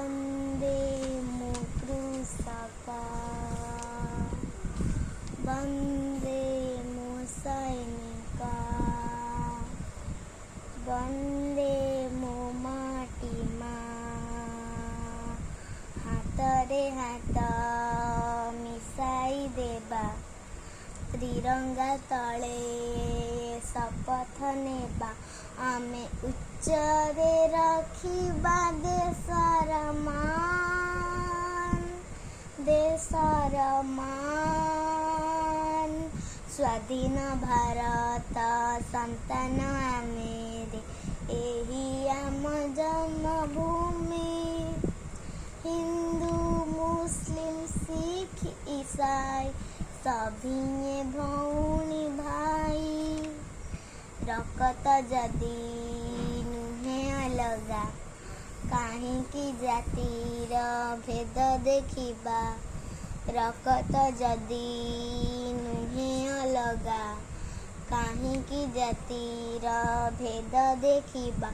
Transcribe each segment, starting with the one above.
वंदे मुकृषका वंदे मुसैनिका वंदे मो माटी हाथरे हाथ मिसाई देबा त्रिरंगा तले शपथ नेबा आमे उच्चरे रखिबा देशर मान स्वाधीन भारत संतान आमेरे एही आम जन्मभूमि हिंदू मुस्लिम सिख ईसाई सभी भौणी भाई रकत जदि नुहे अलगा काहींकी जातिर भेद देखिबा रकत जदि नुहे अलगा काहींकी जातिर भेद देखिबा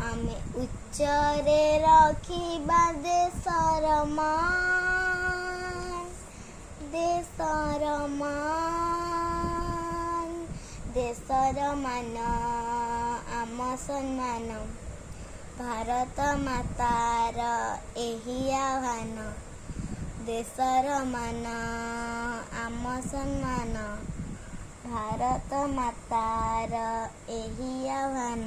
आमे उच्चरे रखिबा देशर मान देशर मान आम सम्मान भारत मातार एही आह्वान देशर मान आम सम्मान भारत मातार एही आह्वान।